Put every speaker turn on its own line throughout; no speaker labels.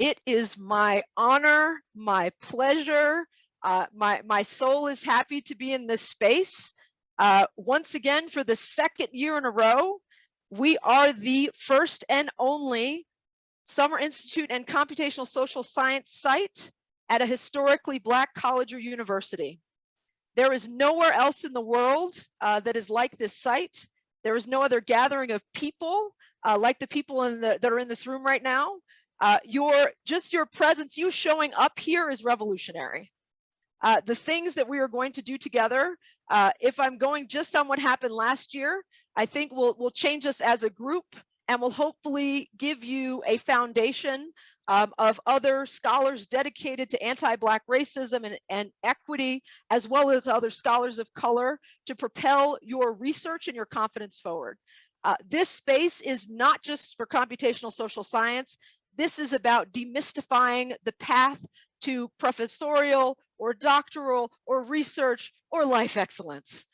It is my honor, my pleasure. My soul is happy to be in this space. Once again, for the second year in a row, we are the first and only Summer Institute and Computational Social Science site at a historically Black college or university. There is nowhere else in the world that is like this site. There is no other gathering of people like the people that are in this room right now. Your presence, you showing up here is revolutionary. The things that we are going to do together, if I'm going just on what happened last year, I think will change us as a group and will hopefully give you a foundation of other scholars dedicated to anti-Black racism and equity, as well as other scholars of color, to propel your research and your confidence forward. This space is not just for computational social science. This is about demystifying the path to professorial or doctoral or research or life excellence.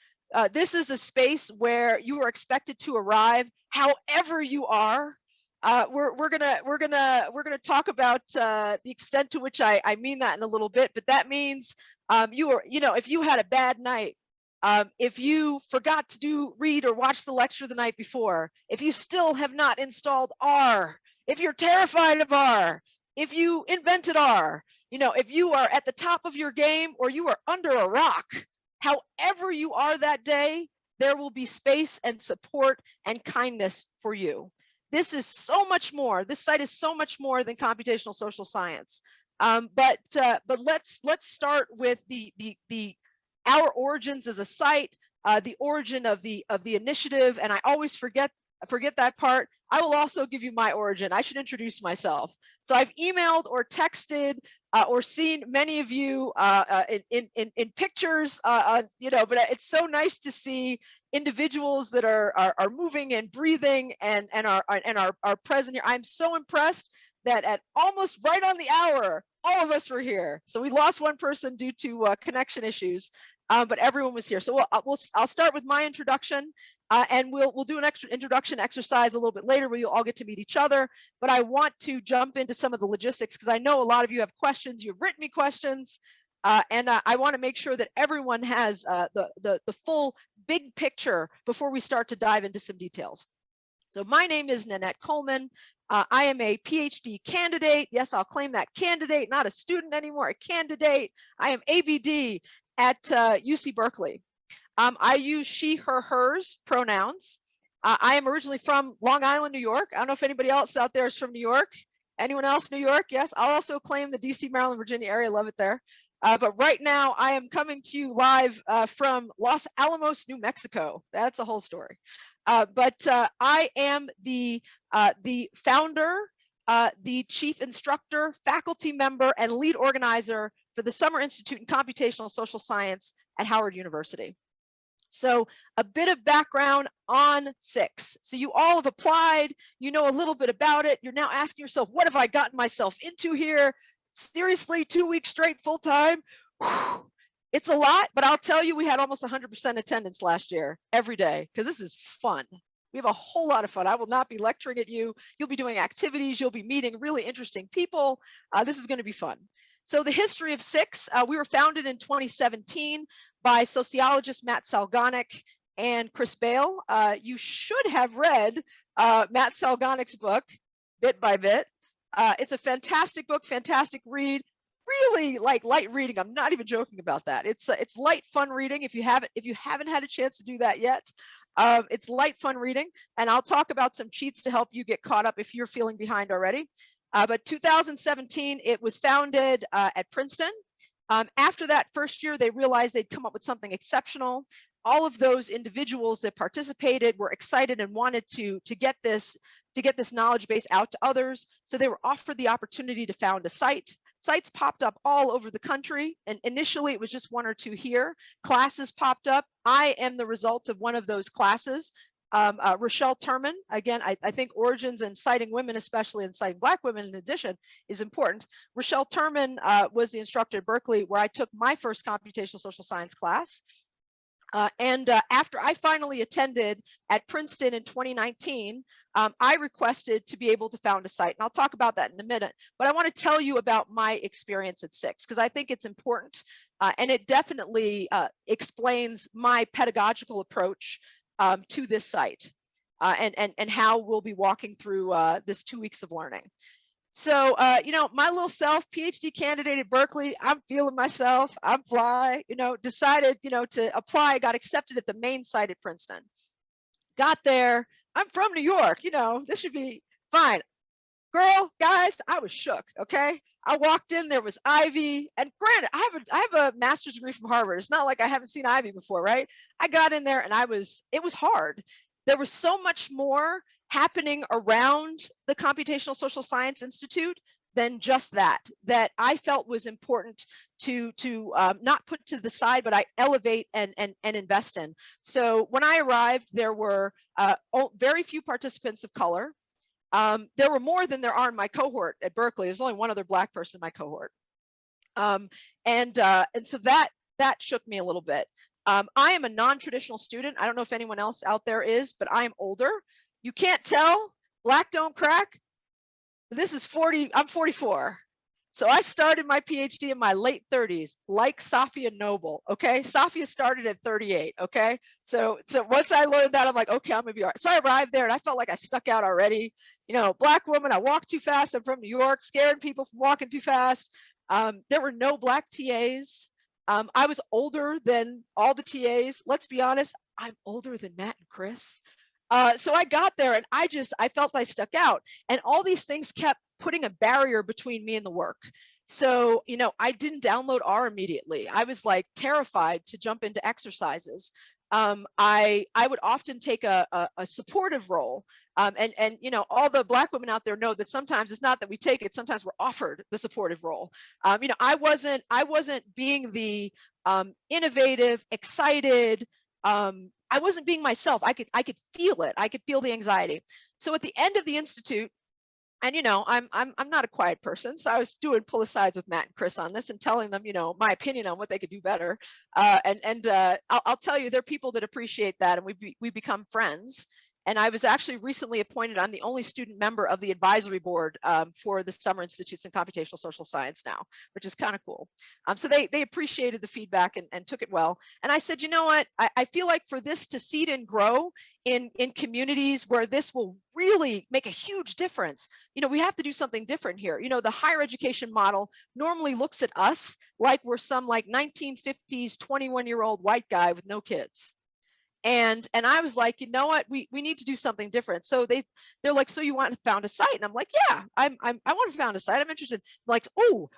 This is a space where you are expected to arrive however you are. We're gonna talk about the extent to which I mean that in a little bit, but that means if you had a bad night, if you forgot to read or watch the lecture the night before, if you still have not installed R, if you're terrified of R, if you invented R, if you are at the top of your game or you are under a rock, however you are that day, there will be space and support and kindness for you. This is so much more. This site is so much more than computational social science. But let's start with our origins as a site, the origin of the initiative, and I always forget that part. I will also give you my origin. I should introduce myself. So I've emailed or texted or seen many of you in pictures, but it's so nice to see individuals that are moving and breathing and are present here. I'm so impressed that at almost right on the hour, all of us were here. So we lost one person due to connection issues, but everyone was here. So I'll start with my introduction, and we'll do an extra introduction exercise a little bit later where you'll all get to meet each other. But I want to jump into some of the logistics because I know a lot of you have questions. You've written me questions, and I want to make sure that everyone has the full big picture before we start to dive into some details. So my name is Nanette Coleman. I am a PhD candidate. Yes, I'll claim that candidate, not a student anymore, a candidate. I am ABD at UC Berkeley. I use she, her, hers pronouns. I am originally from Long Island, New York. I don't know if anybody else out there is from New York. Anyone else, New York? Yes, I'll also claim the DC, Maryland, Virginia area. Love it there. But right now I am coming to you live from Los Alamos, New Mexico. That's a whole story. But I am the founder, the chief instructor, faculty member, and lead organizer for the Summer Institute in Computational Social Science at Howard University. So a bit of background on SICSS. So you all have applied, you know a little bit about it. You're now asking yourself, what have I gotten myself into here? Seriously, 2 weeks straight full time? Whew. It's a lot, but I'll tell you, we had almost 100% attendance last year, every day, because this is fun. We have a whole lot of fun. I will not be lecturing at you. You'll be doing activities. You'll be meeting really interesting people. This is going to be fun. So the history of SICSS, we were founded in 2017 by sociologist Matt Salganik and Chris Bale. You should have read Matt Salganik's book, Bit by Bit. It's a fantastic book, fantastic read. Really like light reading. I'm not even joking about that. It's light, fun reading. If you haven't had a chance to do that yet, it's light, fun reading. And I'll talk about some cheats to help you get caught up if you're feeling behind already. But 2017, it was founded at Princeton. After that first year, they realized they'd come up with something exceptional. All of those individuals that participated were excited and wanted to get this knowledge base out to others. So they were offered the opportunity to found a site. Sites popped up all over the country, and initially it was just 1 or 2 here. Classes popped up. I am the result of one of those classes. Rochelle Turman, again, I think origins and citing women, especially and citing Black women in addition, is important. Rochelle Turman was the instructor at Berkeley where I took my first computational social science class. And after I finally attended at Princeton in 2019, I requested to be able to found a site. And I'll talk about that in a minute. But I want to tell you about my experience at SICSS, because I think it's important. And it definitely explains my pedagogical approach to this site and how we'll be walking through this 2 weeks of learning. So, you know, my little self, PhD candidate at Berkeley, I'm feeling myself, I'm fly, you know, decided, you know, to apply, got accepted at the main site at Princeton. Got there, I'm from New York, you know, this should be fine. Girl, guys, I was shook, okay? I walked in, there was Ivy, and granted, I have a master's degree from Harvard. It's not like I haven't seen Ivy before, right? I got in there and it was hard. There was so much more happening around the Computational Social Science Institute than just that I felt was important to not put to the side, but I elevate and invest in. So when I arrived, there were very few participants of color. There were more than there are in my cohort at Berkeley. There's only one other Black person in my cohort. And so that shook me a little bit. I am a non-traditional student. I don't know if anyone else out there is, but I am older. You can't tell, Black don't crack. This is 40, I'm 44. So I started my PhD in my late 30s, like Safia Noble, okay? Safia started at 38, okay? So once I learned that, I'm like, okay, I'm gonna be all right. So I arrived there and I felt like I stuck out already. You know, Black woman, I walk too fast. I'm from New York, scaring people from walking too fast. There were no Black TAs. I was older than all the TAs. Let's be honest, I'm older than Matt and Chris. So I got there and I felt I stuck out, and all these things kept putting a barrier between me and the work. So, you know, I didn't download R immediately. I was like terrified to jump into exercises. I would often take a supportive role. And you know, all the Black women out there know that sometimes it's not that we take it, sometimes we're offered the supportive role. You know, I wasn't being the innovative, excited, I wasn't being myself. I could feel it. I could feel the anxiety. So at the end of the institute, and you know, I'm not a quiet person, so I was doing pull asides with Matt and Chris on this and telling them, you know, my opinion on what they could do better. I'll tell you, there are people that appreciate that, and we become friends. And I was actually recently appointed. I'm the only student member of the advisory board for the Summer Institutes in Computational Social Science now, which is kind of cool. So they appreciated the feedback and took it well. And I said, you know what? I feel like for this to seed and grow in communities where this will really make a huge difference, you know, we have to do something different here. You know, the higher education model normally looks at us like we're some like 1950s 21-year-old white guy with no kids. And I was like, you know what, we need to do something different. So they're like, so you want to found a site? And I'm like, yeah, I want to found a site. I'm interested. Like, oh,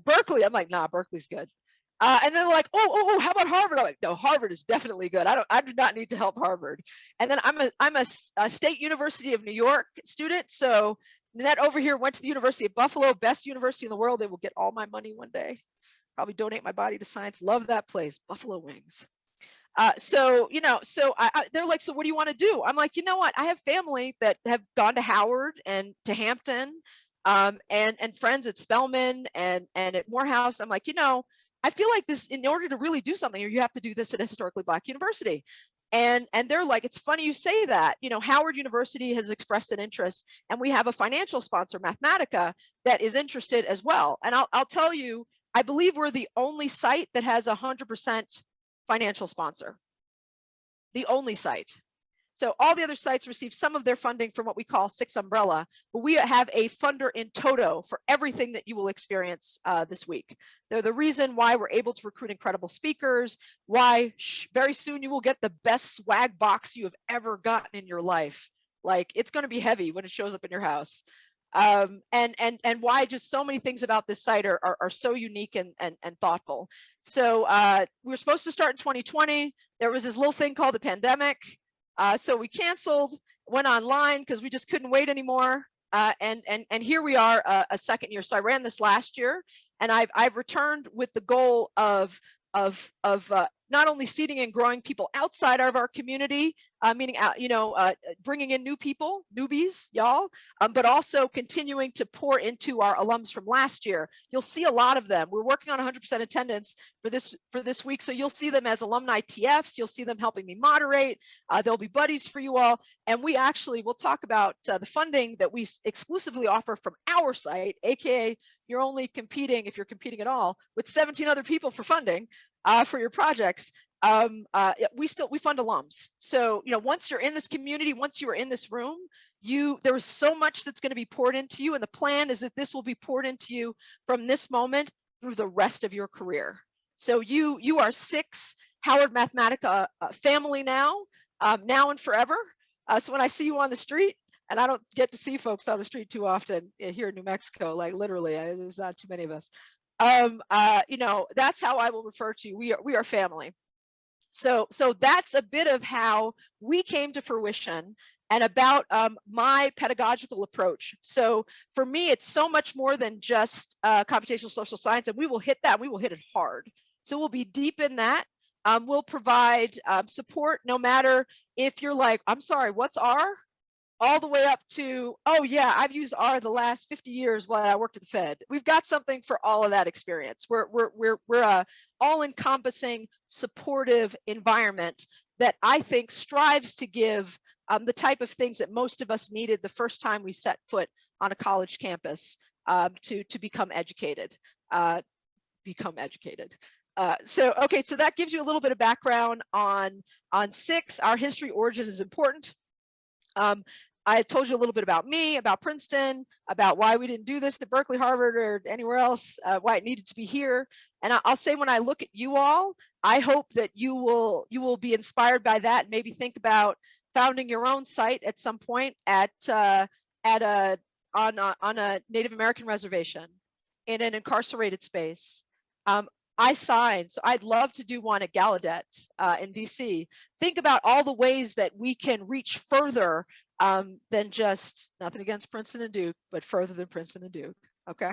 Berkeley. I'm like, nah, Berkeley's good. And then they're like, oh, how about Harvard? I'm like, no, Harvard is definitely good. I do not need to help Harvard. And then I'm a State University of New York student. So Nanette over here went to the University of Buffalo, best university in the world. They will get all my money one day. Probably donate my body to science. Love that place, Buffalo Wings. So, you know, so they're like, so what do you want to do? I'm like, you know what? I have family that have gone to Howard and to Hampton, and friends at Spelman and at Morehouse. I'm like, you know, I feel like this, in order to really do something, you have to do this at a historically Black university. And they're like, it's funny you say that. You know, Howard University has expressed an interest, and we have a financial sponsor, Mathematica, that is interested as well. And I'll tell you, I believe we're the only site that has 100% financial sponsor, the only site. So all the other sites receive some of their funding from what we call SICSS umbrella, but we have a funder in toto for everything that you will experience this week. They're the reason why we're able to recruit incredible speakers, why very soon you will get the best swag box you have ever gotten in your life. Like, it's going to be heavy when it shows up in your house. And why just so many things about this site are so unique and thoughtful. So we were supposed to start in 2020. There was this little thing called the pandemic. So we canceled, went online because we just couldn't wait anymore. And here we are a second year. So I ran this last year, and I've returned with the goal of not only seeding and growing people outside of our community, meaning bringing in new people, newbies, y'all, but also continuing to pour into our alums from last year. You'll see a lot of them. We're working on 100% attendance for this week, so you'll see them as alumni TFs. You'll see them helping me moderate. There'll be buddies for you all, and we'll talk about the funding that we exclusively offer from our site, aka you're only competing, if you're competing at all, with 17 other people for funding for your projects. We fund alums. So, once you're in this community, once you are in this room, there is so much that's going to be poured into you. And the plan is that this will be poured into you from this moment through the rest of your career. So you are SICSS-Howard Mathematica family now and forever. So when I see you on the street, and I don't get to see folks on the street too often here in New Mexico, like literally, there's not too many of us. That's how I will refer to you. We are family. So that's a bit of how we came to fruition and about my pedagogical approach. So for me, it's so much more than just computational social science, and we will hit that. We will hit it hard. So we'll be deep in that. We'll provide support no matter if you're like, I'm sorry, what's R? All the way up to, oh yeah, I've used R the last 50 years while I worked at the Fed. We've got something for all of that experience. We're a all-encompassing, supportive environment that I think strives to give the type of things that most of us needed the first time we set foot on a college campus to become educated. So that gives you a little bit of background on SICSS. Our history origin is important. I told you a little bit about me, about Princeton, about why we didn't do this at Berkeley, Harvard, or anywhere else, why it needed to be here. And I'll say, when I look at you all, I hope that you will be inspired by that and maybe think about founding your own site at some point on a Native American reservation in an incarcerated space. I signed, so I'd love to do one at Gallaudet in DC. Think about all the ways that we can reach further than just, nothing against Princeton and Duke, but further than Princeton and Duke, okay?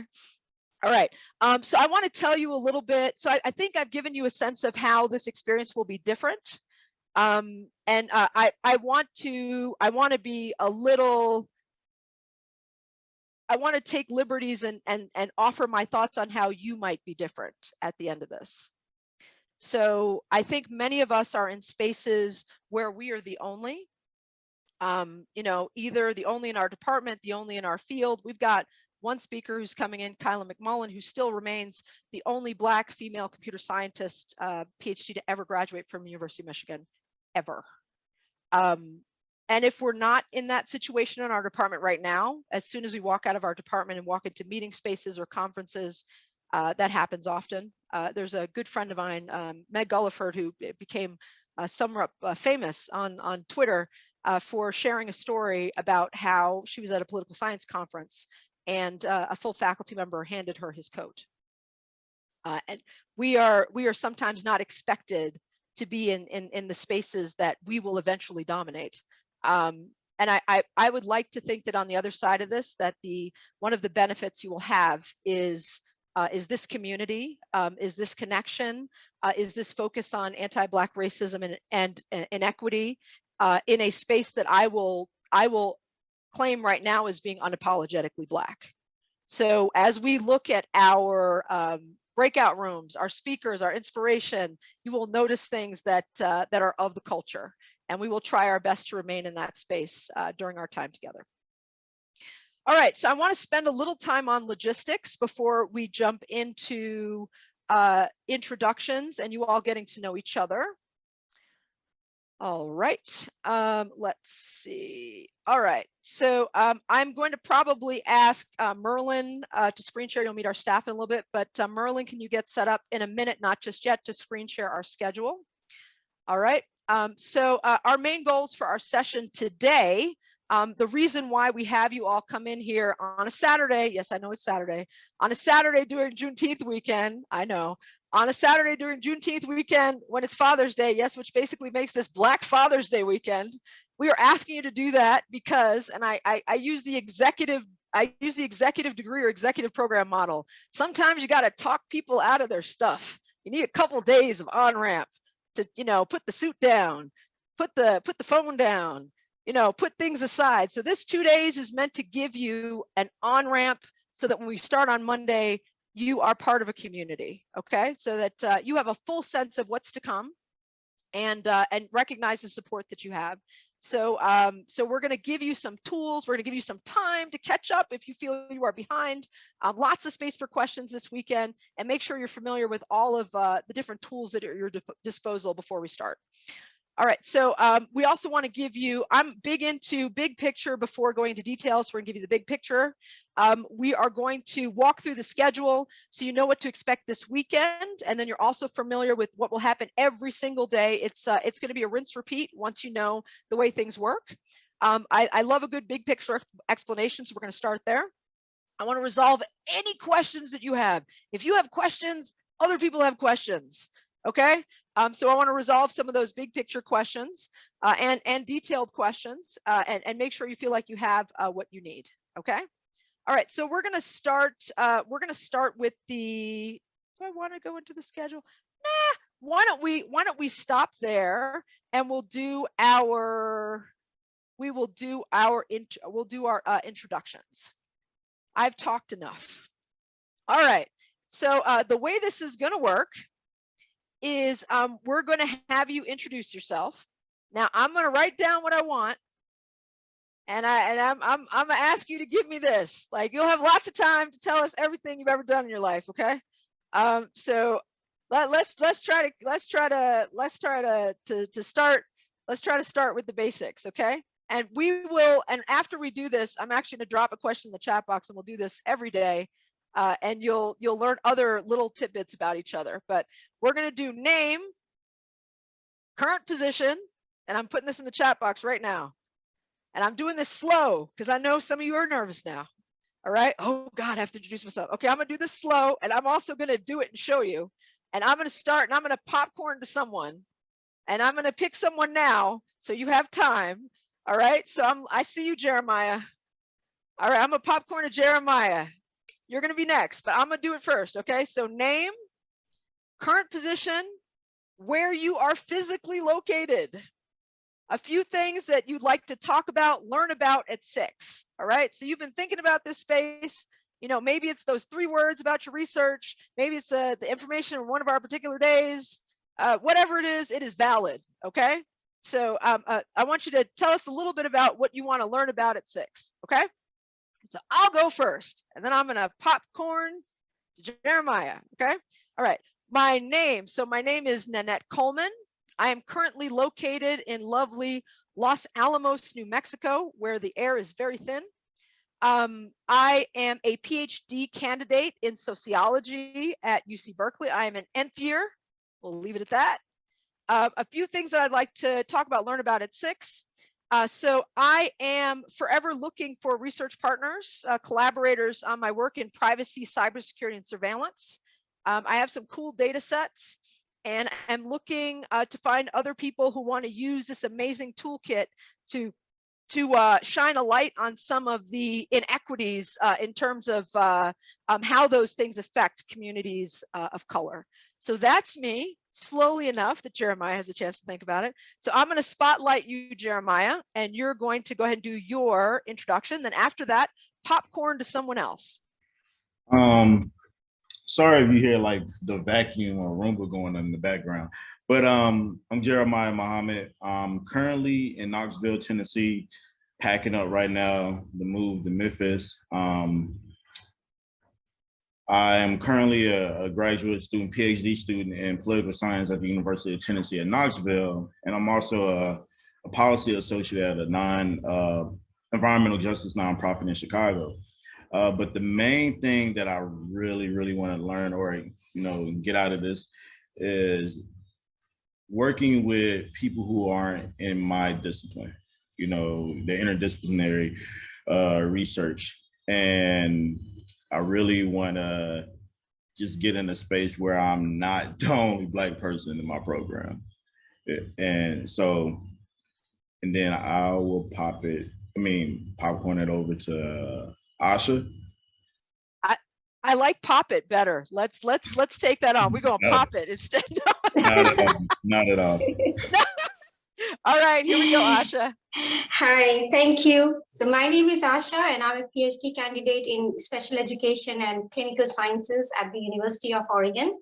All right, so I want to tell you a little bit. So I think I've given you a sense of how this experience will be different. I want to be a little, I want to take liberties and offer my thoughts on how you might be different at the end of this. So I think many of us are in spaces where we are the only, either the only in our department, the only in our field. We've got one speaker who's coming in, Kyla McMullen, who still remains the only Black female computer scientist, PhD, to ever graduate from the University of Michigan, ever. And if we're not in that situation in our department right now, as soon as we walk out of our department and walk into meeting spaces or conferences, that happens often. There's a good friend of mine, Meg Gulliford, who became somewhat famous on Twitter for sharing a story about how she was at a political science conference and a full faculty member handed her his coat. And we are sometimes not expected to be in the spaces that we will eventually dominate. And I would like to think that on the other side of this, that one of the benefits you will have is this community, is this connection, is this focus on anti-Black racism and inequity in a space that I will claim right now as being unapologetically Black. So as we look at our breakout rooms, our speakers, our inspiration, you will notice things that are of the culture. And we will try our best to remain in that space during our time together. All right, so I want to spend a little time on logistics before we jump into introductions and you all getting to know each other. All right, let's see. All right, so I'm going to probably ask Merlin to screen share. You'll meet our staff in a little bit, but Merlin, can you get set up in a minute, not just yet, to screen share our schedule? All right. So our main goals for our session today, the reason why we have you all come in here on a Saturday, yes, I know it's Saturday, on a Saturday during Juneteenth weekend, I know, on a Saturday during Juneteenth weekend when it's Father's Day, yes, which basically makes this Black Father's Day weekend, we are asking you to do that because, and I use the executive degree or executive program model. Sometimes you got to talk people out of their stuff. You need a couple days of on-ramp. to, you know, put the suit down, put the phone down, you know, put things aside. So this 2 days is meant to give you an on-ramp so that when we start on Monday, you are part of a community, okay? So that you have a full sense of what's to come, and recognize the support that you have. So so we're going to give you some tools. We're going to give you some time to catch up if you feel you are behind. Lots of space for questions this weekend, and make sure you're familiar with all of the different tools that are at your disposal before we start. All right, so we also want to give you, I'm big into big picture before going into details. We're gonna give you the big picture. We are going to walk through the schedule so you know what to expect this weekend, and then you're also familiar with what will happen every single day. It's gonna be a rinse repeat once you know the way things work. I love a good big picture explanation, so we're gonna start there. I want to resolve any questions that you have. If you have questions, other people have questions. Okay, so I want to resolve some of those big picture questions and detailed questions, and make sure you feel like you have what you need. Okay, all right. So we're gonna start. We're gonna start with the. Do I want to go into the schedule? Nah. Why don't we stop there, and we'll do our. We will do our. We'll do our introductions. I've talked enough. All right. So the way this is going to work is we're going to have you introduce yourself. Now I'm going to write down what I want, and I'm going to ask you to give me this. Like, you'll have lots of time to tell us everything you've ever done in your life. Okay. So let's try to start with the basics. Okay. And we will, and after we do this, I'm actually going to drop a question in the chat box, and we'll do this every day. And you'll learn other little tidbits about each other. But we're going to do name, current position, and I'm putting this in the chat box right now. And I'm doing this slow because I know some of you are nervous now. All right. Oh God, I have to introduce myself. Okay, I'm going to do this slow, and I'm also going to do it and show you. And I'm going to start, and I'm going to popcorn to someone, and I'm going to pick someone now so you have time. All right. So I see you, Jeremiah. All right, I'm going to popcorn to Jeremiah. You're going to be next, but I'm going to do it first. Okay, so name, current position, where you are physically located, a few things that you'd like to talk about, learn about at SICSS. All right, so you've been thinking about this space. You know, maybe it's those 3 words about your research. Maybe it's the information on one of our particular days. Whatever it is valid. Okay, so I want you to tell us a little bit about what you want to learn about at SICSS. Okay. So I'll go first, and then I'm going to popcorn to Jeremiah. Okay. All right. My name. So my name is Nanette Coleman. I am currently located in lovely Los Alamos, New Mexico, where the air is very thin. I am a PhD candidate in sociology at UC Berkeley. I am an nth year. We'll leave it at that. A few things that I'd like to talk about, learn about at SICSS. So I am forever looking for research partners, collaborators on my work in privacy, cybersecurity, and surveillance. I have some cool data sets, and I'm looking to find other people who want to use this amazing toolkit to shine a light on some of the inequities in terms of how those things affect communities of color. So that's me, slowly enough that Jeremiah has a chance to think about it. So I'm going to spotlight you, Jeremiah, and you're going to go ahead and do your introduction. Then after that, popcorn to someone else.
Sorry if you hear like the vacuum or Roomba going on in the background, but I'm Jeremiah Muhammad. I'm currently in Knoxville, Tennessee, packing up right now to move to Memphis. I am currently a graduate student, PhD student in political science at the University of Tennessee at Knoxville, and I'm also a policy associate at a environmental justice nonprofit in Chicago. But the main thing that I really want to learn or get out of this is working with people who aren't in my discipline, the interdisciplinary research. And I really want to just get in a space where I'm not the only Black person in my program. And then I will popcorn it over to Asha.
I like pop it better. Let's take that on. We're going to pop it instead.
Not at all. Not at all.
All right, here we go, Asha.
Hi, thank you. So my name is Asha, and I'm a PhD candidate in special education and clinical sciences at the University of Oregon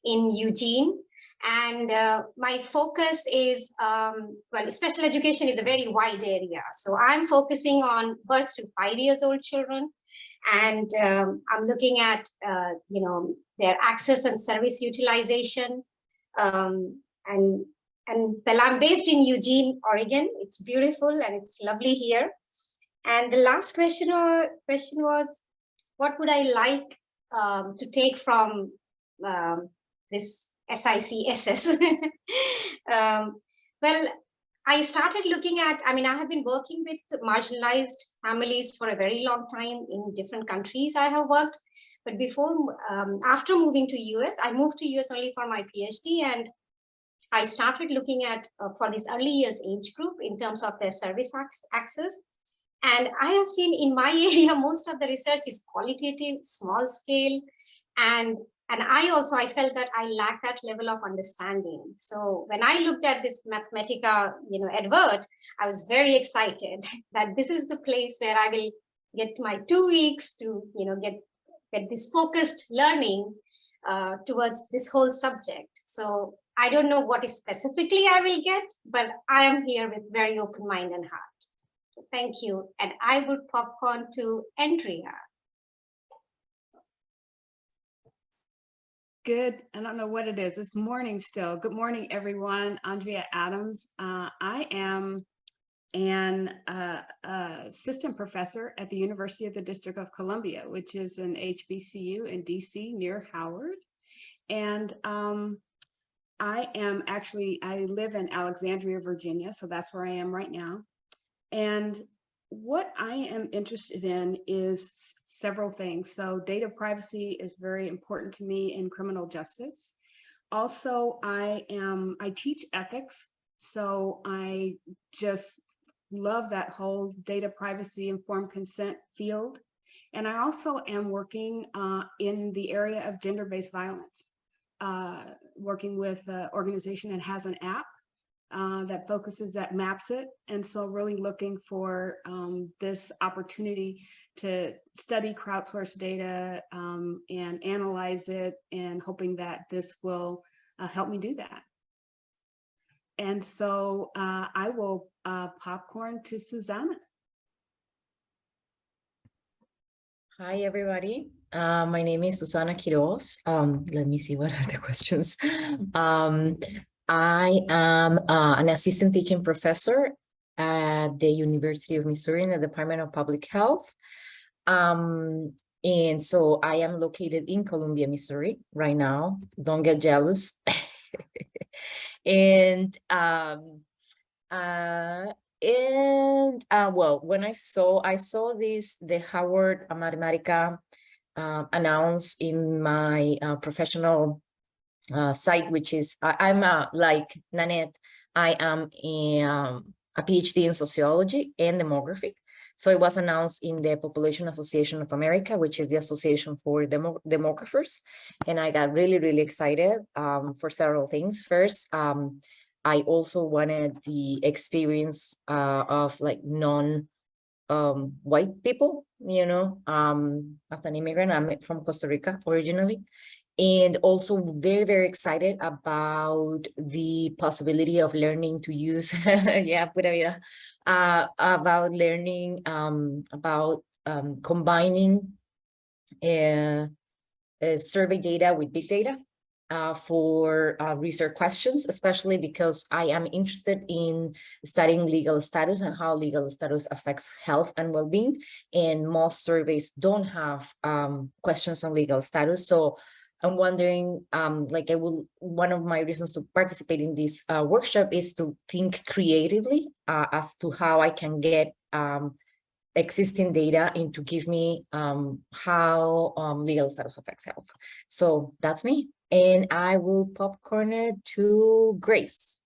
in Eugene. And my focus is, well, special education is a very wide area. So I'm focusing on birth to 5 years old children. And I'm looking at, their access and service utilization. And well, I'm based in Eugene, Oregon. It's beautiful and it's lovely here. And the last question was, what would I like to take from this SICSS? Well, I started looking at, I have been working with marginalized families for a very long time in different countries I have worked. But after moving to US, I moved to US only for my PhD, and I started looking at for this early years age group in terms of their service access. And I have seen in my area, most of the research is qualitative, small scale. And I felt that I lack that level of understanding. So when I looked at this Mathematica, advert, I was very excited that this is the place where I will get my 2 weeks to, get this focused learning towards this whole subject. So I don't know what specifically I will get, but I am here with very open mind and heart. So thank you. And I would popcorn to Andrea.
Good. I don't know what it is. It's morning still. Good morning, everyone. Andrea Adams. I am an assistant professor at the University of the District of Columbia, which is an HBCU in DC near Howard. And I live in Alexandria, Virginia, so that's where I am right now. And what I am interested in is several things. So data privacy is very important to me in criminal justice. Also, I teach ethics, so I just love that whole data privacy informed consent field. And I also am working in the area of gender-based violence, working with an organization that has an app that maps it. And so really looking for this opportunity to study crowdsourced data and analyze it, and hoping that this will help me do that. And so I will popcorn to Susanna.
Hi, everybody. My name is Susana Quiroz. Let me see, what are the questions? I am an assistant teaching professor at the University of Missouri in the Department of Public Health. And so I am located in Columbia, Missouri right now. Don't get jealous. And well, when I saw the Howard Mathematica announced in my professional site, which is, I'm like Nanette, I am a PhD in sociology and demography. So it was announced in the Population Association of America, which is the association for demographers. And I got really, really excited for several things. First, I also wanted the experience of like non-white people, as an immigrant. I'm from Costa Rica originally. And also very, very excited about the possibility of learning to use, about learning about combining survey data with big data for research questions, especially because I am interested in studying legal status and how legal status affects health and well-being. And most surveys don't have questions on legal status. So I'm wondering, one of my reasons to participate in this workshop is to think creatively as to how I can get existing data and to give me how legal status affects health. So that's me. And I will popcorn it to Grace.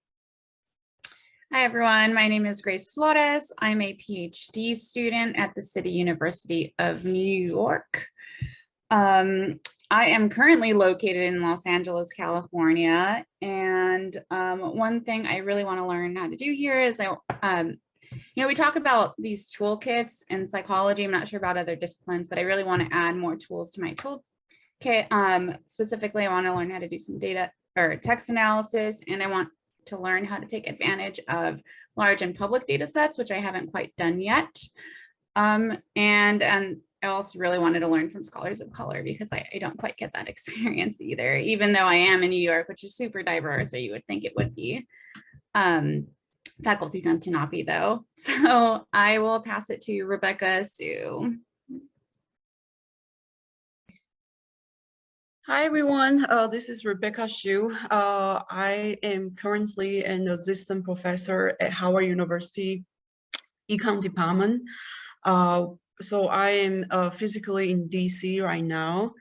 Hi, everyone. My name is Grace Flores. I'm a PhD student at the City University of New York. I am currently located in Los Angeles, California. And one thing I really want to learn how to do here is we talk about these toolkits in psychology. I'm not sure about other disciplines, but I really want to add more tools to my toolkit. Specifically, I want to learn how to do some data or text analysis, and I want to learn how to take advantage of large and public data sets, which I haven't quite done yet. And I also really wanted to learn from scholars of color because I don't quite get that experience either, even though I am in New York, which is super diverse, or you would think it would be. Faculty tend to not be, though. So I will pass it to Rebecca Sue.
Hi, everyone. This is Rebecca Xu. I am currently an assistant professor at Howard University Econ Department. So I am physically in DC right now.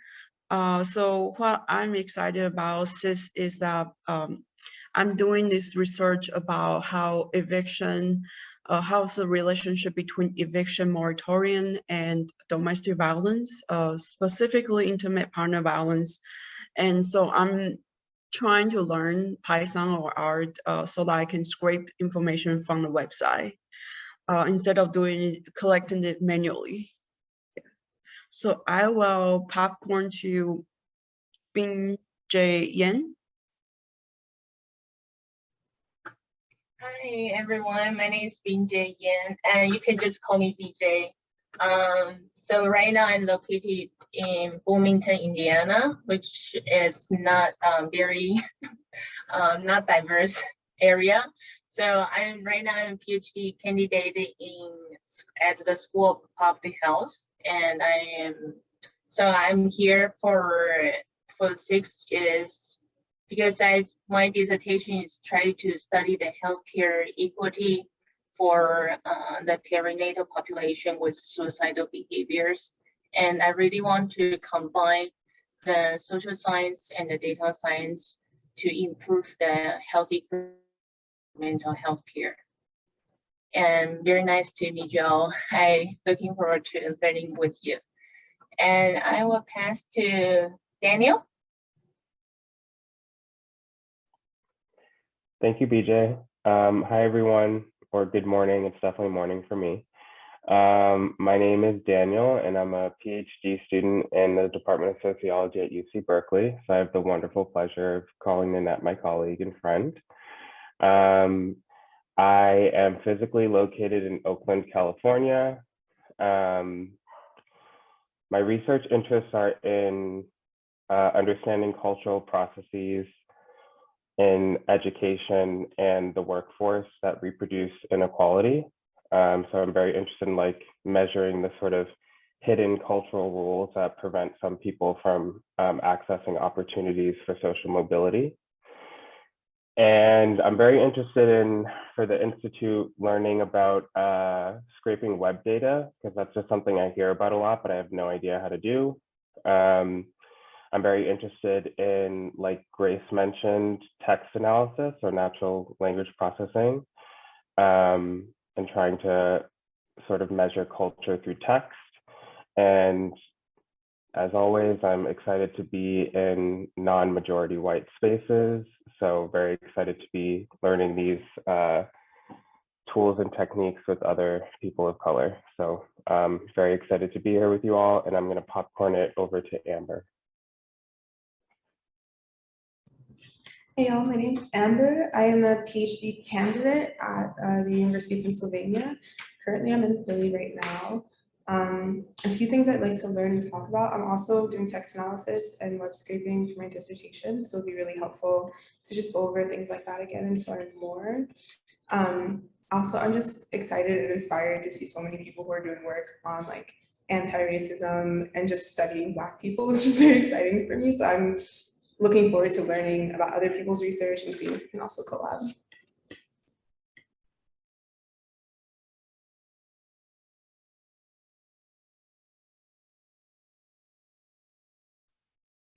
So what I'm excited about SICSS is that I'm doing this research about how eviction, how's the relationship between eviction moratorium and domestic violence, specifically intimate partner violence. And so I'm trying to learn Python or R so that I can scrape information from the website instead of collecting it manually. So I will popcorn to Bing J. Yen.
Hi everyone, my name is Binjay Yan, and you can just call me BJ. So right now I'm located in Bloomington, Indiana, which is not very not diverse area. So I'm right now a PhD candidate at the School of Public Health, and I'm here for 6 years. Because my dissertation is trying to study the healthcare equity for the perinatal population with suicidal behaviors. And I really want to combine the social science and the data science to improve the healthy mental health care. And very nice to meet you all. I'm looking forward to learning with you. And I will pass to Daniel.
Thank you, BJ. Hi, everyone, or good morning. It's definitely morning for me. My name is Daniel, and I'm a PhD student in the Department of Sociology at UC Berkeley. So I have the wonderful pleasure of calling Nanette my colleague and friend. I am physically located in Oakland, California. My research interests are in understanding cultural processes in education and the workforce that reproduce inequality. So I'm very interested in measuring the sort of hidden cultural rules that prevent some people from accessing opportunities for social mobility. And I'm very interested in, for the Institute, learning about scraping web data, because that's just something I hear about a lot, but I have no idea how to do. I'm very interested in, like Grace mentioned, text analysis or natural language processing, and trying to sort of measure culture through text. And as always, I'm excited to be in non-majority white spaces. So very excited to be learning these tools and techniques with other people of color. So I'm very excited to be here with you all, and I'm going to popcorn it over to Amber.
Hey y'all, my name's Amber. I am a PhD candidate at the University of Pennsylvania. Currently, I'm in Philly right now. A few things I'd like to learn and talk about. I'm also doing text analysis and web scraping for my dissertation, so it'll be really helpful to just go over things like that again and to learn more. Also, I'm just excited and inspired to see so many people who are doing work on like anti-racism and just studying Black people. It's just very exciting for me. So I'm looking forward to learning about other people's research and seeing if we can also collab.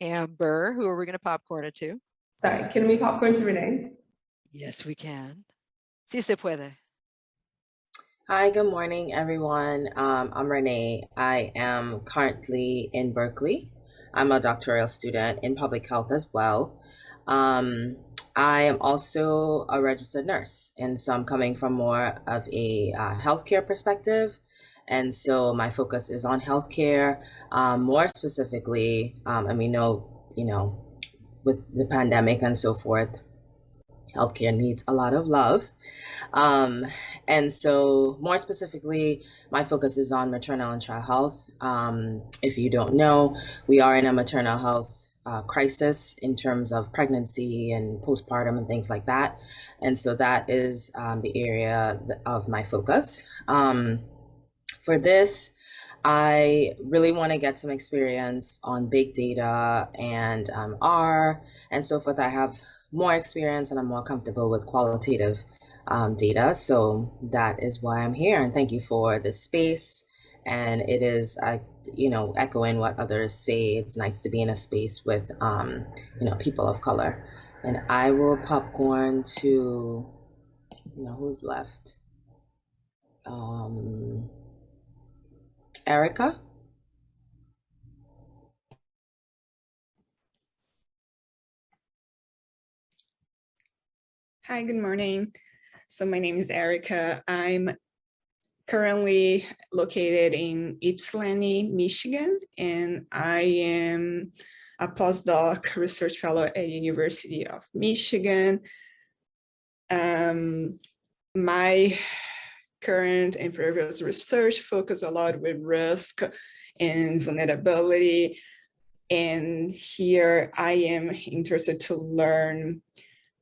Amber, who are we going to popcorn it to?
Sorry, can we popcorn to Renee?
Yes, we can. Si se puede.
Hi, good morning, everyone. I'm Renee. I am currently in Berkeley. I'm a doctoral student in public health as well. I am also a registered nurse, and so I'm coming from more of a healthcare perspective. And so my focus is on healthcare, more specifically, and we know, with the pandemic and so forth, healthcare needs a lot of love. And so more specifically, my focus is on maternal and child health. If you don't know, we are in a maternal health crisis in terms of pregnancy and postpartum and things like that. And so that is the area of my focus. For this, I really want to get some experience on big data and R and so forth. I have more experience and I'm more comfortable with qualitative data. So that is why I'm here. And thank you for this space. And it is, echoing what others say, it's nice to be in a space with, people of color. And I will popcorn to, who's left? Erica?
Hi, good morning. So my name is Erica. I'm currently located in Ypsilanti, Michigan, and I am a postdoc research fellow at the University of Michigan. My current and previous research focus a lot with risk and vulnerability. And here I am interested to learn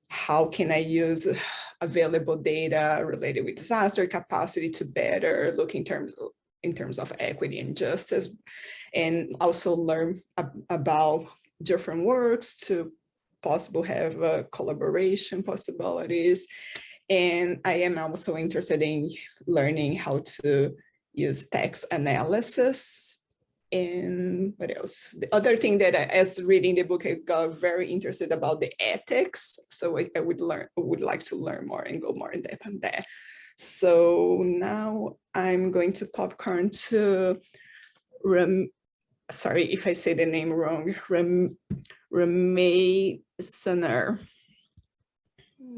how can I use available data related with disaster capacity to better look in terms of equity and justice, and also learn about different works to possible have collaboration possibilities. And I am also interested in learning how to use text analysis. And what else? The other thing that as reading the book, I got very interested about the ethics. So I would like to learn more and go more in depth on that. So now I'm going to popcorn to sorry if I say the name wrong, Ramey Saner.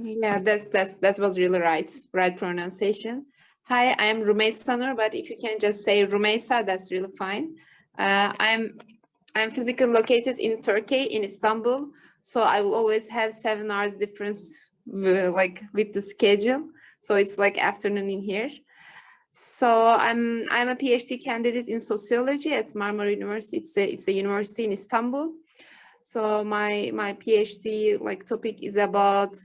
Yeah, that was really right pronunciation. Hi, I'm Rumeysa Sanur, but if you can just say Rumeysa, that's really fine. I'm physically located in Turkey, in Istanbul, so I will always have 7 hours difference like with the schedule. So it's like afternoon in here. So I'm a PhD candidate in sociology at Marmara University. It's a university in Istanbul. So my PhD like topic is about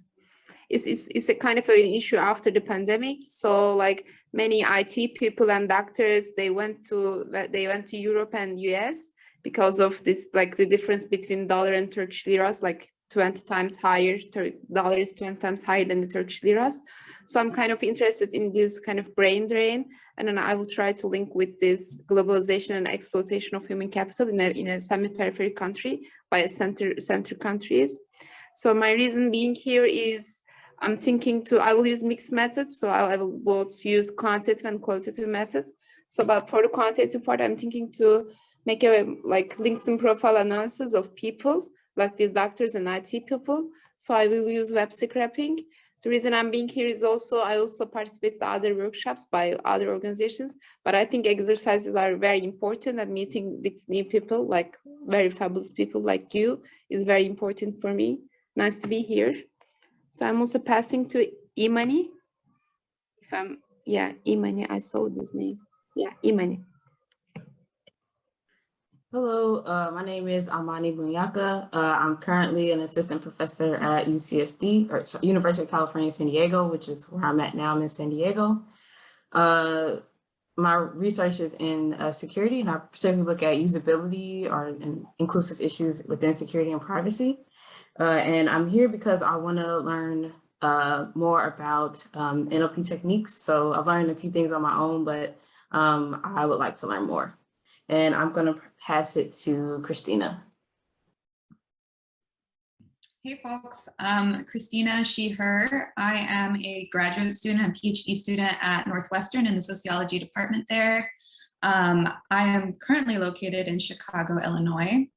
it's a kind of an issue after the pandemic. So like many IT people and doctors, they went to Europe and US because of this, like the difference between dollar and Turkish liras, like 20 times higher. Dollar is 20 times higher than the Turkish liras. So I'm kind of interested in this kind of brain drain, and then I will try to link with this globalization and exploitation of human capital in a semi-periphery country by center countries. So my reason being here is I'm thinking I will use mixed methods. So I will both use quantitative and qualitative methods. So, but for the quantitative part, I'm thinking to make a like LinkedIn profile analysis of people, like these doctors and IT people. So I will use web scraping. The reason I'm being here is also, I also participate in other workshops by other organizations, but I think exercises are very important, and meeting with new people, like very fabulous people like you, is very important for me. Nice to be here. So I'm also passing to Imani. Imani, I saw this name. Yeah, Imani.
Hello, my name is Amani Bunyaka. I'm currently an assistant professor at UCSD, or University of California, San Diego, which is where I'm at now. I'm in San Diego. My research is in security, and I specifically look at usability or inclusive issues within security and privacy. And I'm here because I want to learn more about NLP techniques. So I've learned a few things on my own, but I would like to learn more. And I'm going to pass it to Christina.
Hey folks, Christina, she, her. I am a graduate student, a PhD student at Northwestern in the sociology department there. I am currently located in Chicago, Illinois.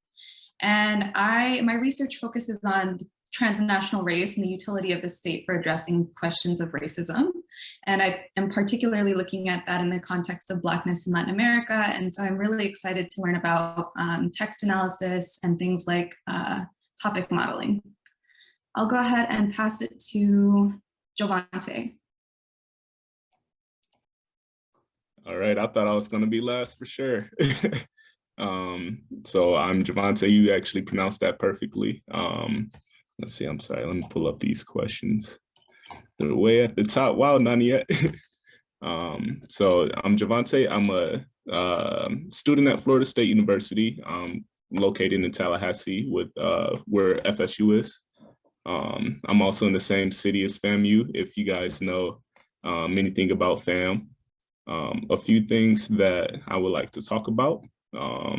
And my research focuses on transnational race and the utility of the state for addressing questions of racism. And I am particularly looking at that in the context of Blackness in Latin America. And so I'm really excited to learn about text analysis and things like topic modeling. I'll go ahead and pass it to Jovante.
All right, I thought I was going to be last for sure. So I'm Jovante. You actually pronounced that perfectly. Let's see, I'm sorry, let me pull up these questions. They're way at the top. Wow, none yet. So I'm Jovante. I'm a student at Florida State University, located in Tallahassee with where FSU is. I'm also in the same city as FAMU, if you guys know anything about FAM. A few things that I would like to talk about or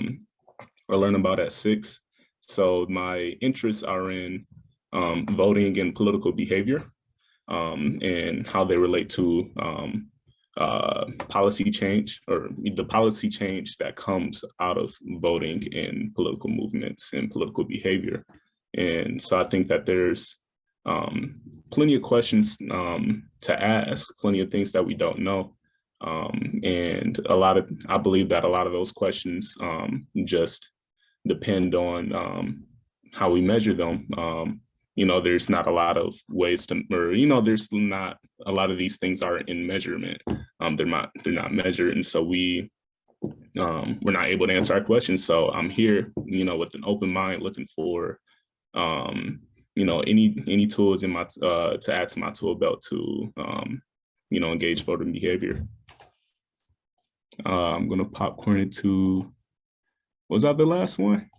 learn about at SICSS. So my interests are in voting and political behavior and how they relate to policy change, or the policy change that comes out of voting and political movements and political behavior. And so I think that there's plenty of questions to ask, plenty of things that we don't know. And I believe that a lot of those questions just depend on how we measure them. You know, there's not a lot of ways to, or, you know, there's not a lot of these things are in measurement. They're not measured. And so we're not able to answer our questions. So I'm here, you know, with an open mind, looking for, you know, any tools in my, to add to my tool belt to, you know, engage voting behavior. I'm gonna popcorn into, was that the last one?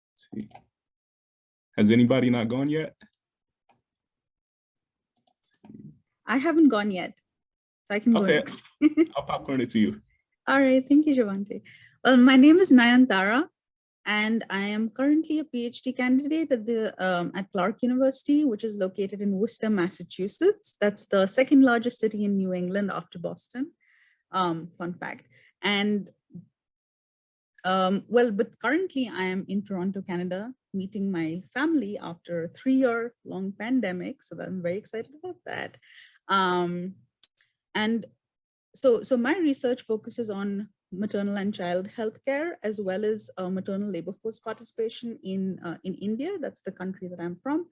Let's see. Has anybody not gone yet?
I haven't gone yet, so I can go next.
I'll popcorn it to you.
All right, thank you, Jovante. Well, my name is Nayantara, and I am currently a PhD candidate at Clark University, which is located in Worcester, Massachusetts. That's the second largest city in New England after Boston. Fun fact. And well, but currently I am in Toronto, Canada, meeting my family after a 3-year-long pandemic. So I'm very excited about that. And so my research focuses on maternal and child healthcare, as well as maternal labor force participation in India. That's the country that I'm from.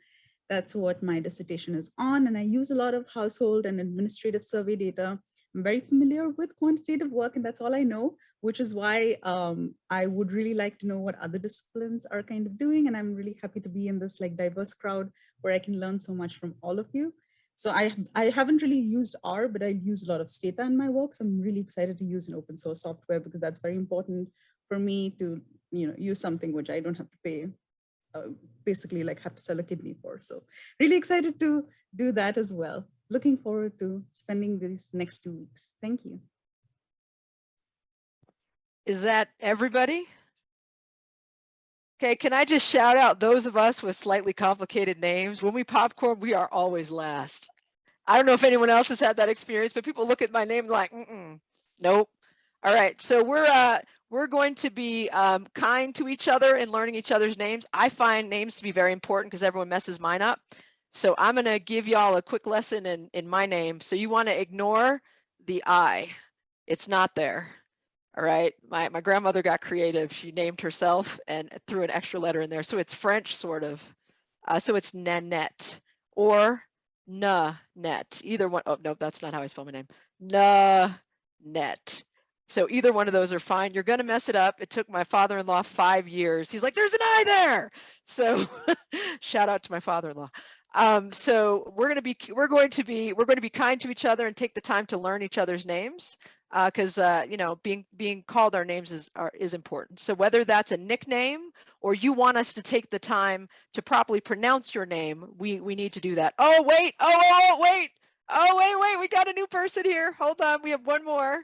That's what my dissertation is on. And I use a lot of household and administrative survey data. I'm very familiar with quantitative work, and that's all I know, which is why I would really like to know what other disciplines are kind of doing. And I'm really happy to be in this like diverse crowd where I can learn so much from all of you. So I haven't really used R, but I use a lot of Stata in my work. So I'm really excited to use an open source software, because that's very important for me to, you know, use something which I don't have to pay, basically like have to sell a kidney for. So really excited to do that as well. Looking forward to spending these next 2 weeks. Thank you.
Is that everybody? Okay, can I just shout out those of us with slightly complicated names? When we popcorn, we are always last. I don't know if anyone else has had that experience, but people look at my name like, nope. All right, so we're going to be kind to each other and learning each other's names. I find names to be very important because everyone messes mine up. So I'm gonna give y'all a quick lesson in my name. So you wanna ignore the I, it's not there. All right, my grandmother got creative. She named herself and threw an extra letter in there. So it's French sort of. So it's Nanette or Na-net, either one. Oh, no, that's not how I spell my name. Na-net. So either one of those are fine. You're gonna mess it up. It took my father-in-law 5 years. He's like, there's an I there. So shout out to my father-in-law. So we're going to be kind to each other and take the time to learn each other's names, because you know, being called our names is important. So whether that's a nickname or you want us to take the time to properly pronounce your name, we need to do that. Oh wait, wait, we got a new person here. Hold on, we have one more.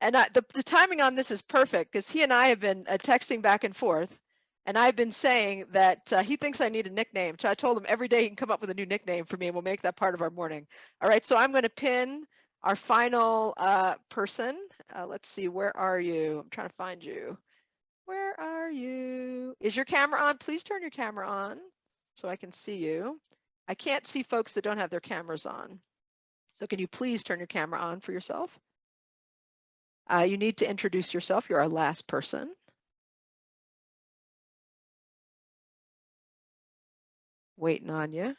And the timing on this is perfect, because he and I have been texting back and forth. And I've been saying that he thinks I need a nickname. So I told him every day he can come up with a new nickname for me, and we'll make that part of our morning. All right, so I'm going to pin our final person. Let's see, where are you? I'm trying to find you. Where are you? Is your camera on? Please turn your camera on so I can see you. I can't see folks that don't have their cameras on. So can you please turn your camera on for yourself? You need to introduce yourself. You're our last person. Waiting on you.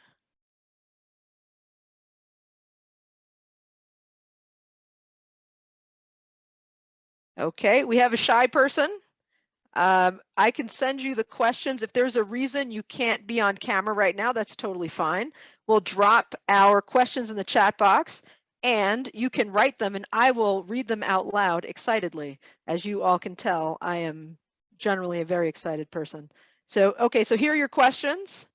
Okay, we have a shy person. I can send you the questions. If there's a reason you can't be on camera right now, that's totally fine. We'll drop our questions in the chat box and you can write them and I will read them out loud excitedly. As you all can tell, I am generally a very excited person. So, okay, so here are your questions.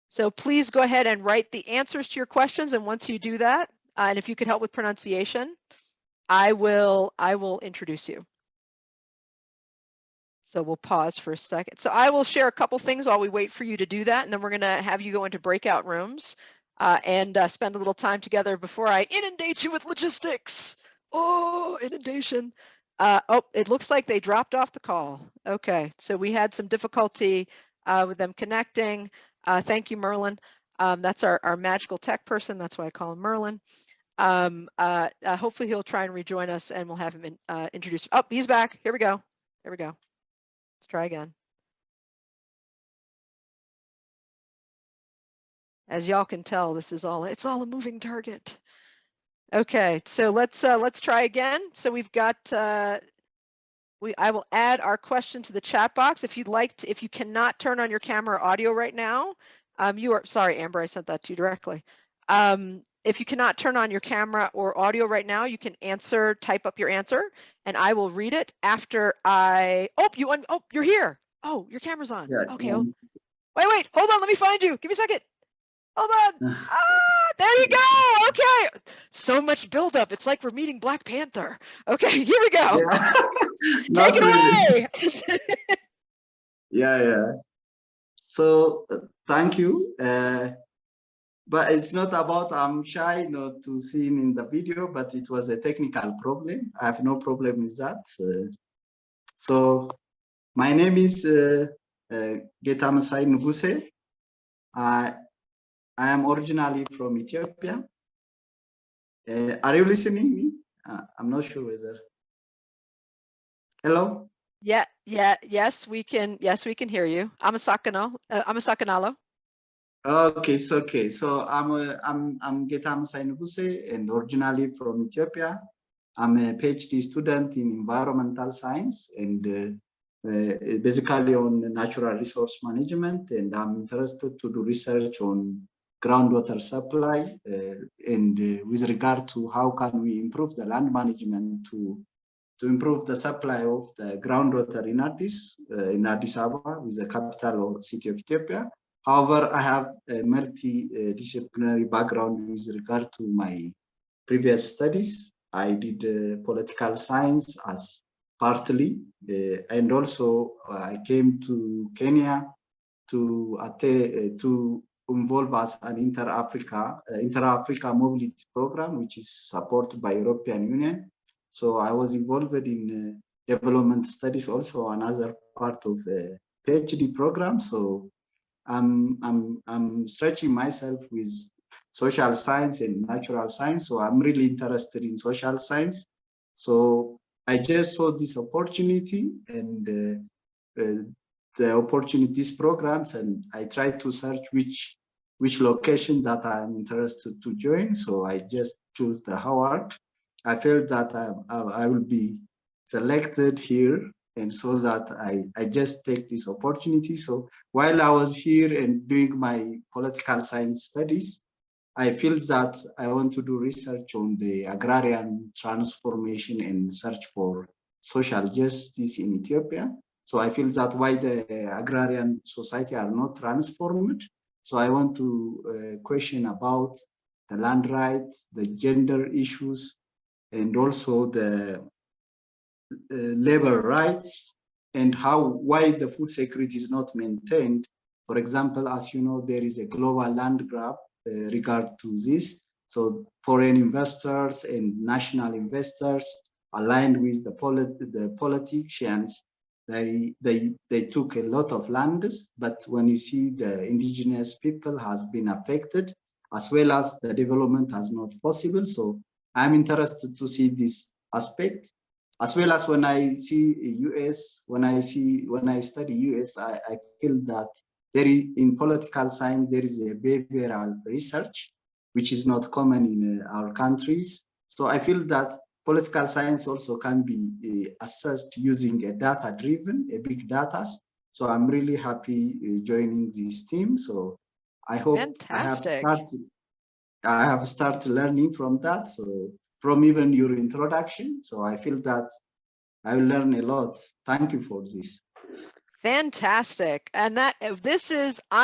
So please go ahead and write the answers to your questions. And once you do that, and if you could help with pronunciation, I will introduce you. So we'll pause for a second. So I will share a couple things while we wait for you to do that. And then we're going to have you go into breakout rooms and spend a little time together before I inundate you with logistics. Oh, inundation. Oh, it looks like they dropped off the call. Okay, so we had some difficulty with them connecting. Thank you, Merlin. That's our magical tech person. That's why I call him Merlin. Hopefully he'll try and rejoin us and we'll have him introduce. Oh, he's back. Here we go. Here we go. Let's try again. As y'all can tell, it's all a moving target. Okay, so let's try again. So we've got I will add our question to the chat box. If you'd like to, if you cannot turn on your camera or audio right now, sorry, Amber, I sent that to you directly. If you cannot turn on your camera or audio right now, you can type up your answer, and I will read it after you're here. Oh, your camera's on.
Yeah,
Okay. Wait, hold on. Let me find you. Give me a second. Hold on. There you go. Okay. So much buildup. It's like we're meeting Black Panther. Okay, here we go.
Yeah.
Take it away.
Yeah. So thank you. But it's not about I'm shy not to see him in the video, but it was a technical problem. I have no problem with that. So my name is Getamasai Nuguse. I am originally from Ethiopia. Are you listening to me? I'm not sure whether. Hello?
Yes, we can hear you. I'm a Sakanalo.
Okay, it's okay. So I'm Getamasai Nuguse and originally from Ethiopia. I'm a PhD student in environmental science and basically on natural resource management, and I'm interested to do research on groundwater supply and with regard to how can we improve the land management to improve the supply of the groundwater in Addis Ababa, with the capital or city of Ethiopia. However, I have a multidisciplinary background with regard to my previous studies. I did political science as partly, and also I came to Kenya to involve as an inter-Africa mobility program, which is supported by European Union. So I was involved in development studies, also another part of the PhD program. So I'm stretching myself with social science and natural science. So I'm really interested in social science. So I just saw this opportunity and the opportunities programs, and I tried to search which location that I'm interested to join. So I just chose the Howard. I felt that I will be selected here, and so that I just take this opportunity. So while I was here and doing my political science studies, I feel that I want to do research on the agrarian transformation and search for social justice in Ethiopia. So I feel that why the agrarian society are not transformed. So I want to question about the land rights, the gender issues, and also the labor rights, and why the food security is not maintained. For example, as you know, there is a global land grab regard to this. So foreign investors and national investors aligned with the politicians They took a lot of lands, but when you see the indigenous people has been affected, as well as the development has not possible. So I'm interested to see this aspect, as well as when I see US, when I study US, I feel that there is, in political science, there is a behavioral research, which is not common in our countries. So I feel that political science also can be assessed using a data-driven, a big data. So I'm really happy joining this team. So I hope
Fantastic.
I have started learning from that. So from even your introduction. So I feel that I will learn a lot. Thank you for this.
Fantastic. And I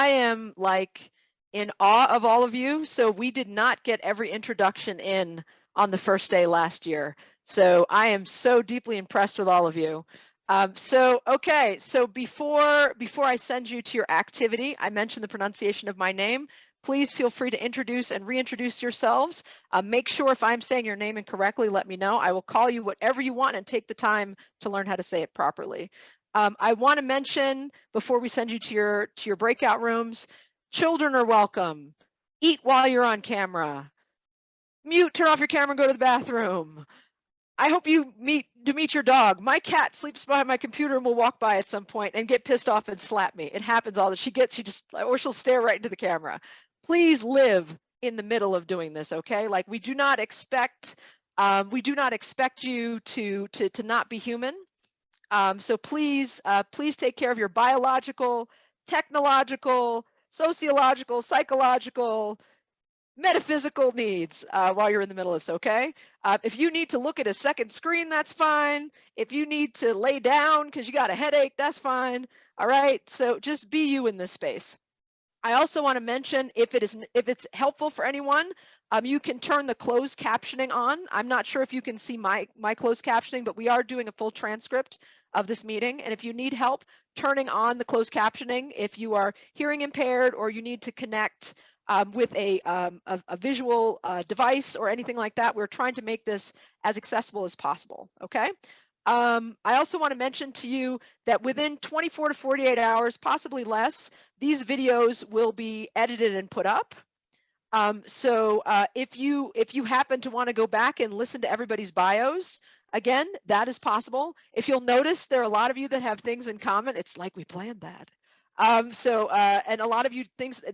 am like in awe of all of you. So we did not get every introduction in on the first day last year. So I am so deeply impressed with all of you. Okay, so before I send you to your activity, I mentioned the pronunciation of my name. Please feel free to introduce and reintroduce yourselves. Make sure if I'm saying your name incorrectly, let me know. I will call you whatever you want and take the time to learn how to say it properly. I want to mention before we send you to your breakout rooms, children are welcome. Eat while you're on camera. Mute, turn off your camera and go to the bathroom. I hope you meet your dog. My cat sleeps behind my computer and will walk by at some point and get pissed off and slap me. It happens all the or she'll stare right into the camera. Please live in the middle of doing this, okay? Like we do not expect you to not be human. So please take care of your biological, technological, sociological, psychological, metaphysical needs while you're in the middle of this, okay? If you need to look at a second screen, that's fine. If you need to lay down because you got a headache, that's fine. All right, so just be you in this space. I also want to mention if it's helpful for anyone, you can turn the closed captioning on. I'm not sure if you can see my closed captioning, but we are doing a full transcript of this meeting. And if you need help turning on the closed captioning, if you are hearing impaired or you need to connect with a visual device or anything like that, we're trying to make this as accessible as possible, okay? I also want to mention to you that within 24 to 48 hours, possibly less, these videos will be edited and put up. So if you happen to want to go back and listen to everybody's bios, again, that is possible. If you'll notice, there are a lot of you that have things in common. It's like we planned that. And a lot of you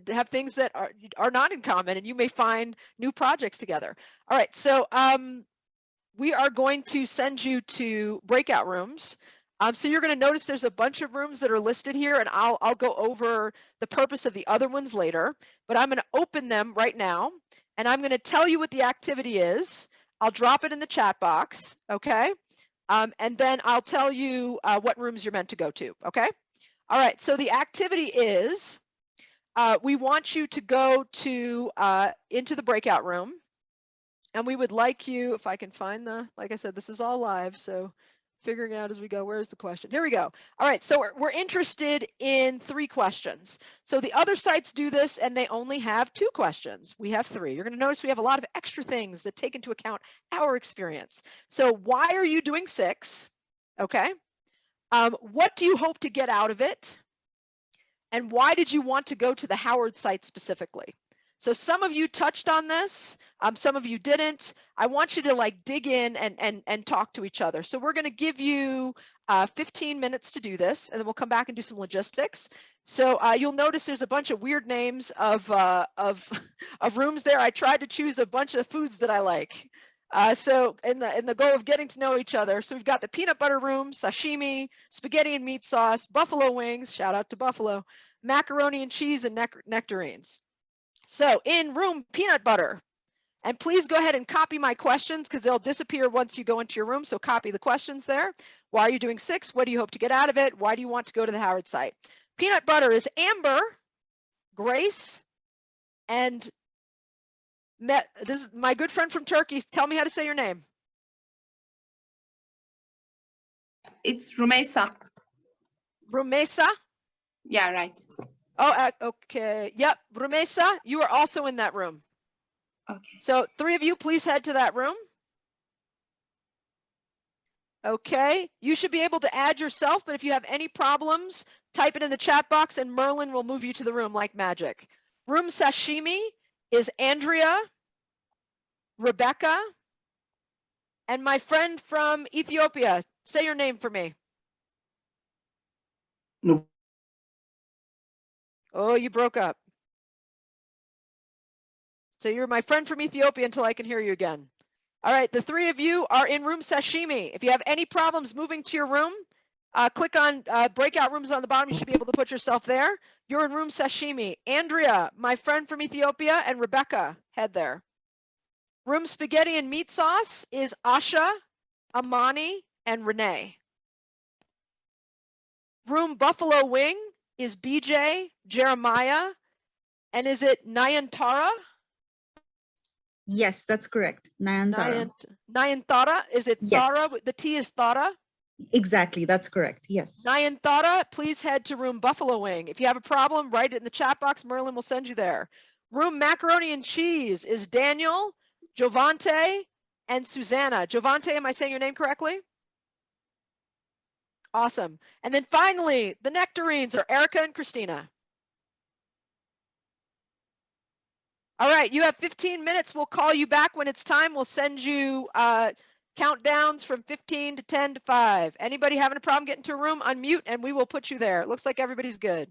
have things that are not in common, and you may find new projects together. All right, so we are going to send you to breakout rooms. So you're going to notice there's a bunch of rooms that are listed here, and I'll go over the purpose of the other ones later, but I'm going to open them right now, and I'm going to tell you what the activity is. I'll drop it in the chat box, okay? And then I'll tell you what rooms you're meant to go to, okay? All right, so the activity is we want you to go to into the breakout room. And we would like you, if I can find like I said, this is all live, so figuring out as we go, where's the question? Here we go. All right, so we're interested in 3 questions. So the other sites do this and they only have 2 questions. We have 3. You're gonna notice we have a lot of extra things that take into account our experience. So why are you doing SICSS? Okay. What do you hope to get out of it? And why did you want to go to the Howard site specifically? So some of you touched on this, some of you didn't. I want you to like dig in and talk to each other. So we're going to give you 15 minutes to do this, and then we'll come back and do some logistics. So you'll notice there's a bunch of weird names of rooms there. I tried to choose a bunch of foods that I like. So in the goal of getting to know each other, so we've got the peanut butter room, sashimi, spaghetti and meat sauce, buffalo wings, shout out to Buffalo, macaroni and cheese, and nectarines. So in room peanut butter, and please go ahead and copy my questions because they'll disappear once you go into your room. So copy the questions there. Why are you doing SICSS? What do you hope to get out of it? Why do you want to go to the Howard site? Peanut butter is Amber, Grace, and this is my good friend from Turkey. Tell me how to say your name.
It's Rumeysa.
Rumeysa?
Yeah, right.
Oh, okay. Yep, Rumeysa, you are also in that room.
Okay.
So 3 of you, please head to that room. Okay, you should be able to add yourself, but if you have any problems, type it in the chat box and Merlin will move you to the room like magic. Room sashimi is Andrea, Rebecca, and my friend from Ethiopia. Say your name for me.
No.
Oh, you broke up. So you're my friend from Ethiopia until I can hear you again. All right, the three of you are in room sashimi. If you have any problems moving to your room, click on breakout rooms on the bottom. You should be able to put yourself there. You're in room sashimi. Andrea, my friend from Ethiopia, and Rebecca, head there. Room spaghetti and meat sauce is Asha, Amani, and Renee. Room buffalo wing is BJ, Jeremiah, and is it Nayantara?
Yes, that's correct. Nayantara.
Nayantara, is it
Yes.
Thara? The T is Thara?
Exactly, that's correct. Yes.
Nayantara, please head to room buffalo wing. If you have a problem, write it in the chat box. Merlin will send you there. Room macaroni and cheese is Daniel, Jovante, and Susanna. Jovante, am I saying your name correctly? Awesome. And then finally, the nectarines are Erica and Christina. All right, you have 15 minutes. We'll call you back when it's time. We'll send you countdowns from 15 to 10 to 5. Anybody having a problem getting to a room, unmute and we will put you there. It looks like everybody's good.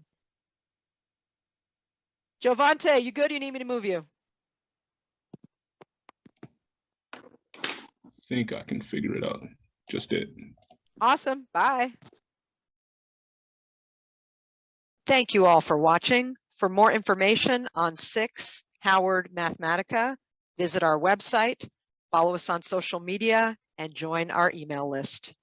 Jovante, you good? You need me to move you?
I think I can figure it out. Just it.
Awesome. Bye. Thank you all for watching. For more information on SICSS-Howard Mathematica, visit our website, follow us on social media, and join our email list.